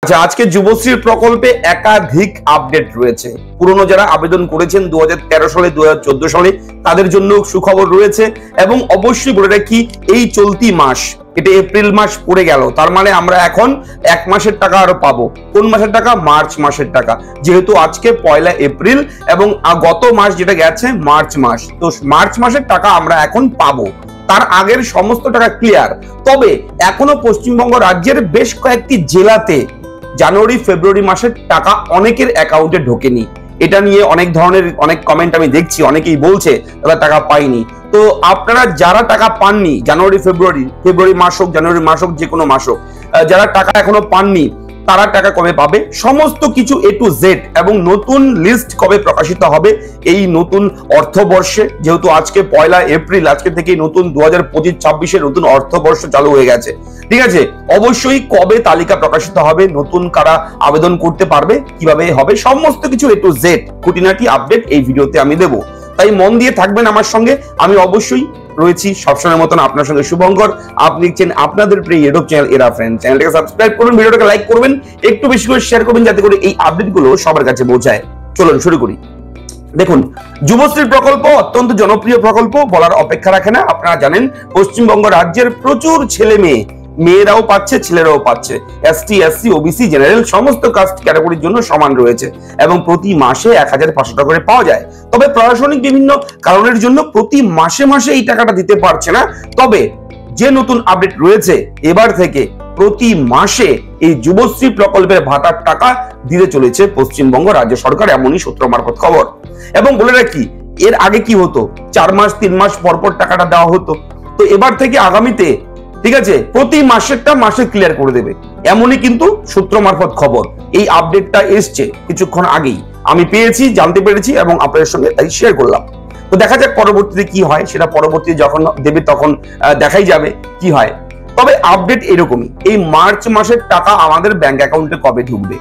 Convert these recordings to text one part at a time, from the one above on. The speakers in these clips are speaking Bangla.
আচ্ছা, আজকে যুবশ্রী প্রকল্পে একাধিক আপডেট রয়েছে। পুরনো যারা আবেদন করেছেন 2013 সালে 2014 সালে তাদের জন্য সুখবর রয়েছে। এবং অবশ্যই বলে রাখি, এই চলতি মাস, এটা এপ্রিল মাস পড়ে গেল, তার মানে আমরা এখন এক মাসের টাকা আরো পাবো। কোন মাসের টাকা? মার্চ মাসের টাকা। যেহেতু আজকে 1 এপ্রিল এবং গত মাস যেটা গেছে মার্চ মাস, তো মার্চ মাসের টাকা আমরা এখন পাবো। তার আগের সমস্ত টাকা ক্লিয়ার। তবে এখনো পশ্চিমবঙ্গ রাজ্যের বেশ কয়েকটি জেলাতে জানুয়ারি ফেব্রুয়ারি মাসের টাকা অনেকের অ্যাকাউন্টে ঢোকেনি। এটা নিয়ে অনেক ধরনের অনেক কমেন্ট আমি দেখছি, অনেকেই বলছে তারা টাকা পায়নি। তো আপনারা যারা টাকা পাননি জানুয়ারি ফেব্রুয়ারি মাস হোক, জানুয়ারি মাস হোক, যে কোনো মাস হোক, যারা টাকা এখনো পাননি তারা টাকা কবে পাবে সমস্ত কিছু A to Z এবং নতুন লিস্ট কবে প্রকাশিত হবে এই নতুন অর্থবর্ষে। যেহেতু আজকে 1 এপ্রিল, আজকে থেকে নতুন 2025-26 নতুন অর্থবর্ষ চালু হয়ে গেছে, ঠিক আছে? অবশ্যই কবে তালিকা প্রকাশিত হবে, নতুন কারা আবেদন করতে পারবে, কিভাবে হবে, সমস্ত কিছু A to Z খুঁটিনাটি আপডেট এই ভিডিওতে আমি দেবো। তাই মন দিয়ে থাকবেন আমার সঙ্গে। আমি অবশ্যই রয়েছি সবসময়ের মতন আপনার সঙ্গে শুভঙ্কর। আপনি দেখছেন আপনাদের প্রিয় ইউটিউব চ্যানেল এরা ফ্রেন্ড। চ্যানেলটাকে সাবস্ক্রাইব করুন, ভিডিওটাকে লাইক করবেন, একটু বেশি করে শেয়ার করবেন যাতে করে এই আপডেটগুলো সবার কাছে পৌঁছায়। চলুন শুরু করি। দেখুন, যুবশ্রী প্রকল্প অত্যন্ত জনপ্রিয় প্রকল্প, বলার অপেক্ষা রাখে না। আপনারা জানেন পশ্চিমবঙ্গ রাজ্যের প্রচুর ছেলে মেয়েরাও পাচ্ছে, ছেলেরাও পাচ্ছে। ST SC OBC জেনারেল সমস্ত কাস্ট ক্যাটাগরির জন্য সমান রয়েছে এবং প্রতি মাসে 1500 টাকা করে পাওয়া যায়। তবে প্রশাসনিক বিভিন্ন কারণের জন্য প্রতি মাসে মাসে এই টাকাটা দিতে পারছে না। তবে যে নতুন আপডেট রয়েছে, এবার থেকে প্রতি মাসে এই যুবশ্রী প্রকল্পের ভাতার টাকা দিতে চলেছে পশ্চিমবঙ্গ রাজ্য সরকার, এমনই সূত্র মারফত খবর। এবং বলে রাখি, এর আগে কি হতো, 4 মাস 3 মাস পর পর টাকাটা দেওয়া হতো। তো এবার থেকে আগামীতে, ঠিক আছে, প্রতি মাসেরটা মাসে ক্লিয়ার করে দেবে, এমনই কিন্তু সূত্র মারফত খবর। এই আপডেটটা এসছে কিছুক্ষণ আগেই, আমি পেয়েছি, জানতে পেরেছি এবং আপনাদের সঙ্গে তাই শেয়ার করলাম। তো দেখা যাক পরবর্তীতে কি হয়, সেটা পরবর্তীতে যখন দেবে তখন দেখাই যাবে কি হয়। তবে আপডেট এরকমই, এই মার্চ মাসের টাকা আমাদের ব্যাংক অ্যাকাউন্টে কবে ঢুকবে।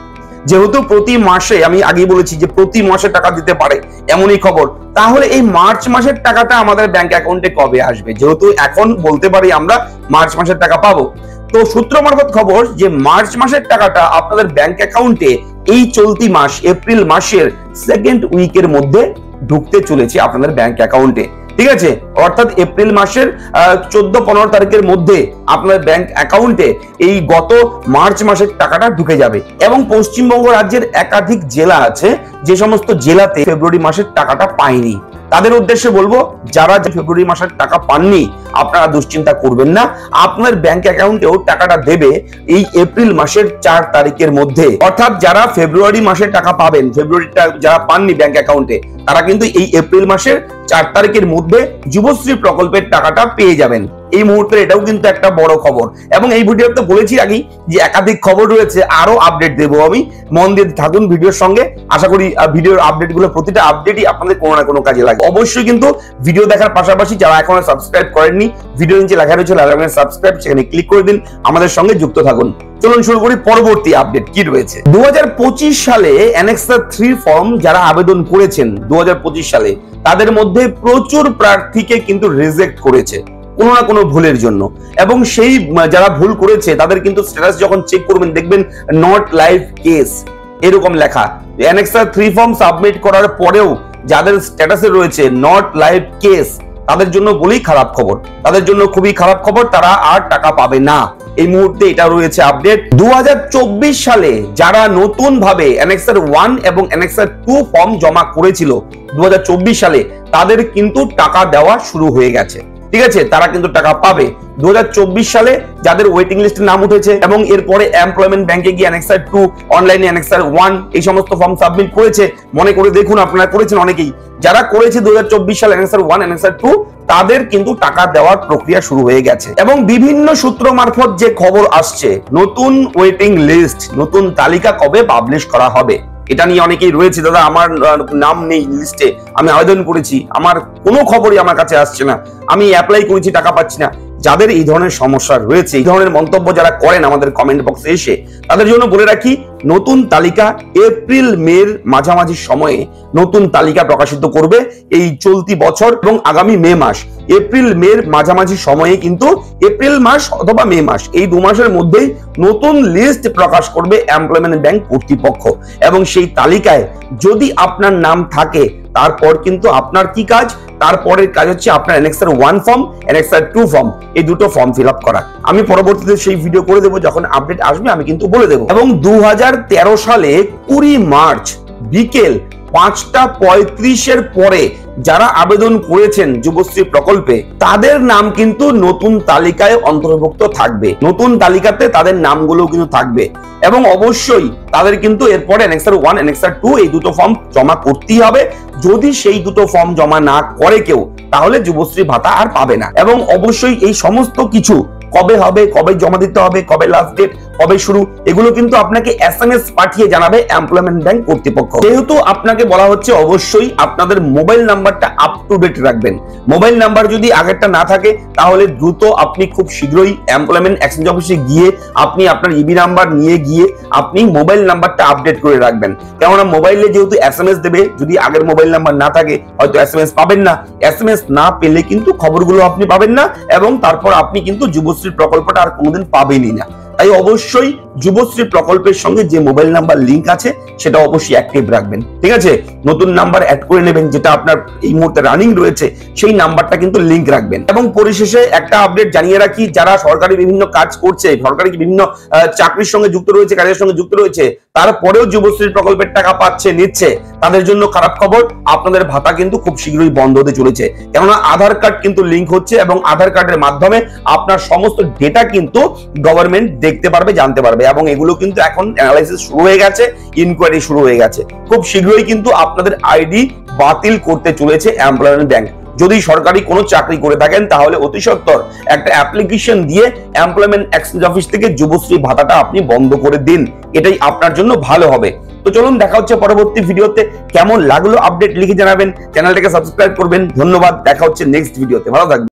যেহেতু প্রতি মাসে, আমি আগেই বলেছি যে প্রতি মাসে টাকা দিতে পারে এমনই খবর, তাহলে এই মার্চ মাসের টাকাটা আমাদের ব্যাংক অ্যাকাউন্টে কবে আসবে? যেহেতু এখন বলতে পারি আমরা মার্চ মাসের টাকা পাবো, তো সূত্র মারফত খবর যে মার্চ মাসের টাকাটা আপনাদের ব্যাংক অ্যাকাউন্টে এই চলতি মাস এপ্রিল মাসের সেকেন্ড উইকের মধ্যে ঢুকতে চলেছে আপনাদের ব্যাংক অ্যাকাউন্টে, ঠিক আছে? অর্থাৎ এপ্রিল মাসের 14-15 তারিখের মধ্যে আপনার ব্যাংক অ্যাকাউন্টে এই গত মার্চ মাসের টাকাটা ঢুকে যাবে। এবং পশ্চিমবঙ্গ রাজ্যের একাধিক জেলা আছে যে সমস্ত জেলাতে ফেব্রুয়ারি মাসের টাকাটা পায়নি। তাদের উদ্দেশ্যে বলবো, যারা ফেব্রুয়ারি মাসের টাকা পাননি আপনারা দুশ্চিন্তা করবেন না, আপনার ব্যাংক অ্যাকাউন্টেও টাকাটা দেবে এই এপ্রিল মাসের 4 তারিখের মধ্যে। অর্থাৎ যারা ফেব্রুয়ারি মাসের টাকা পাবেন, ফেব্রুয়ারিটা যারা পাননি ব্যাংক অ্যাকাউন্টে, তারা কিন্তু এই এপ্রিল মাসের 4 তারিখের মধ্যে যুবশ্রী প্রকল্পের টাকাটা পেয়ে যাবেন। এই মুহূর্তে এটাও কিন্তু একটা বড় খবর। এবং এই ভিডিওতে বলেছি আগেই যে একাধিক খবর রয়েছে, আরো আপডেট দেবো আমি, মন দিয়ে থাকুন ভিডিওর সঙ্গে। আশা করি ভিডিওর আপডেট গুলো, প্রতিটা আপডেটই আপনাদের কোনো না কোনো কাজে লাগে। অবশ্যই কিন্তু ভিডিও দেখার পাশাপাশি যারা এখনো সাবস্ক্রাইব করেননি, ভিডিও নিচে লেখা রয়েছে সাবস্ক্রাইব, সেখানে ক্লিক করে দিন, আমাদের সঙ্গে যুক্ত থাকুন। চলুন শুরু করি পরবর্তী আপডেট কি রয়েছে। 2025 সালে অ্যানেক্সার 3 ফর্ম যারা আবেদন করেছেন 2025 সালে, তাদের মধ্যে প্রচুর প্রার্থীকে কিন্তু রিজেক্ট করেছে কোনো না কোনো ভুলের জন্য। এবং সেই যারা ভুল করেছে তাদের কিন্তু স্ট্যাটাস যখন চেক করবেন দেখবেন নট লাইভ কেস এরকম লেখা। অ্যানেক্সার 3 ফর্ম সাবমিট করার পরেও যাদের স্ট্যাটাসে রয়েছে নট লাইভ কেস, তাদের জন্য বলেই খারাপ খবর, তাদের জন্য খুবই খারাপ খবর, তারা আর টাকা পাবে না। এই মুহূর্তে এটা রয়েছে আপডেট। 2024 সালে যারা নতুন ভাবে অ্যানেক্সার 1 এবং অ্যানেক্সার 2 ফর্ম জমা করেছিল 2024 সালে, তাদের কিন্তু টাকা দেওয়া শুরু হয়ে গেছে, ঠিক আছে? তারা কিন্তু টাকা পাবে। 2024 সালে যাদের ওয়েটিং লিস্টে নাম উঠেছে এবং এরপরে এমপ্লয়মেন্ট ব্যাংকে গিয়ে অ্যানেক্সার 2, অনলাইনে অ্যানেক্সার 1 এই সমস্ত ফর্ম সাবমিট করেছে, মনে করে দেখুন, আপনারা করেছেন অনেকেই। যারা করেছে 2024 সালে অ্যানেক্সার 1, অ্যানেক্সার 2, তাদের কিন্তু টাকা দেওয়ার প্রক্রিয়া শুরু হয়ে গেছে। এবং বিভিন্ন সূত্র মারফত যে খবর আসছে, নতুন ওয়েটিং লিস্ট, নতুন তালিকা কবে পাবলিশ করা হবে, এটা নিয়ে অনেকেই রয়েছে, দাদা আমার নাম নেই লিস্টে, আমি আবেদন করেছি, আমার কোনো খবরই আমার কাছে আসছে না, আমি অ্যাপ্লাই করেছি টাকা পাচ্ছি না। যাদের এই ধরনের সমস্যা রয়েছে, এই ধরনের মন্তব্য যারা করেন আমাদের কমেন্ট বক্সে এসে, তাদের জন্য বলে রাখি, নতুন তালিকা এপ্রিল মের মাঝামাঝি সময়ে নতুন তালিকা প্রকাশিত করবে এই চলতি বছর এবং আগামী মে মাস। এপ্রিল মের মাঝামাঝি সময়ে কিন্তু এপ্রিল মাস অথবা মে মাস, এই 2 মাসের মধ্যেই নতুন লিস্ট প্রকাশ করবে এমপ্লয়মেন্ট ব্যাংক কর্তৃপক্ষ। এবং সেই তালিকায় যদি আপনার নাম থাকে, তারপর কিন্তু আপনার কি কাজ, তারপরের কাজ হচ্ছে আপনার অ্যানেক্সার 1 ফর্ম, অ্যানেক্সার 2 ফর্ম, এই দুটো ফর্ম ফিল আপ করা। আমি পরবর্তীতে সেই ভিডিও করে দেবো, যখন আপডেট আসবে আমি কিন্তু বলে দেবো। এবং 2013 সালে 20 মার্চ বিকেল 5:35 পরে যারা আবেদন করেছেন যুবশ্রী প্রকল্পে, তাদের নাম কিন্তু নতুন তালিকায় অন্তর্ভুক্ত থাকবে। নতুন তালিকাতে তাদের নামগুলো কিন্তু থাকবে এবং অবশ্যই তাদের কিন্তু এরপরে অ্যানেক্সার 1, অ্যানেক্সার 2 এই দুটো ফর্ম জমা করতেই হবে। যদি সেই দুটো ফর্ম জমা না করে কেউ, তাহলে যুবশ্রী ভাতা আর পাবে না। এবং অবশ্যই এই সমস্ত কিছু কবে হবে, কবে জমা দিতে হবে, কবে লাস্ট ডেট, কবে শুরু, এগুলো কিন্তু আপনাকে SMS পাঠিয়ে জানাবে এমপ্লয়মেন্ট ব্যাংক কর্তৃপক্ষ। যেহেতু আপনাকে বলা হচ্ছে অবশ্যই আপনাদের মোবাইল নাম্বারটা আপ টু ডেট রাখবেন। মোবাইল নাম্বার যদি আগেরটা না থাকে, তাহলে দ্রুত আপনি খুব শীঘ্রই এমপ্লয়মেন্ট এক্সচেঞ্জ অফিসে গিয়ে আপনি আপনার ইবি নাম্বার নিয়ে গিয়ে আপনি মোবাইল নাম্বারটা আপডেট করে রাখবেন। কেননা মোবাইলে যেহেতু SMS দেবে, যদি আগের মোবাইল নাম্বার না থাকে হয়তো SMS পাবেন না। SMS না পেলে কিন্তু খবরগুলো আপনি পাবেন না এবং তারপর আপনি কিন্তু যুবশ্রী প্রকল্পটা আর কোনোদিন পাবেনই না। তাই অবশ্যই যুবশ্রী প্রকল্পের সঙ্গে যে মোবাইল নাম্বার লিংক আছে সেটা অবশ্যই অ্যাক্টিভ রাখবেন, ঠিক আছে? নতুন নাম্বার অ্যাড করে নেবেন, যেটা আপনার এই মুহূর্তে রানিং রয়েছে সেই নাম্বারটা কিন্তু লিংক রাখবেন। এবং পরিশেষে একটা আপডেট জানিয়ে রাখি, যারা সরকারি বিভিন্ন কাজ করছে, সরকারি বিভিন্ন চাকরির সঙ্গে যুক্ত রয়েছে, কাজের সঙ্গে যুক্ত রয়েছে, তারপরেও যুবশ্রী প্রকল্পের টাকা পাচ্ছে, নিচ্ছে, তাদের জন্য খারাপ খবর, আপনাদের ভাতা কিন্তু খুব শীঘ্রই বন্ধ হতে চলেছে। কেননা আধার কার্ড কিন্তু লিংক হচ্ছে এবং আধার কার্ডের মাধ্যমে আপনার সমস্ত ডেটা কিন্তু গভর্নমেন্ট দেখতে পারবে, জানতে পারবে। এবং এগুলো কিন্তু এখন অ্যানালাইসিস শুরু হয়ে গেছে, ইনকোয়ারি শুরু হয়ে গেছে। খুব শীঘ্রই কিন্তু আপনাদের আইডি বাতিল করতে চলেছে এমপ্লয়মেন্ট ব্যাংক। যদি সরকারি কোনো চাকরি করে থাকেন, তাহলে অতি সত্বর একটা অ্যাপ্লিকেশন দিয়ে এমপ্লয়মেন্ট এক্সচেঞ্জ অফিস থেকে যুবশ্রী ভাতাটা আপনি বন্ধ করে দিন, এটাই আপনার জন্য ভালো হবে। তো চলুন, দেখা হচ্ছে পরবর্তী ভিডিওতে। কেমন লাগলো আপডেট লিখে জানাবেন, চ্যানেলটাকে সাবস্ক্রাইব করবেন। ধন্যবাদ, দেখা হচ্ছে নেক্সট ভিডিওতে। ভালো থাকবেন।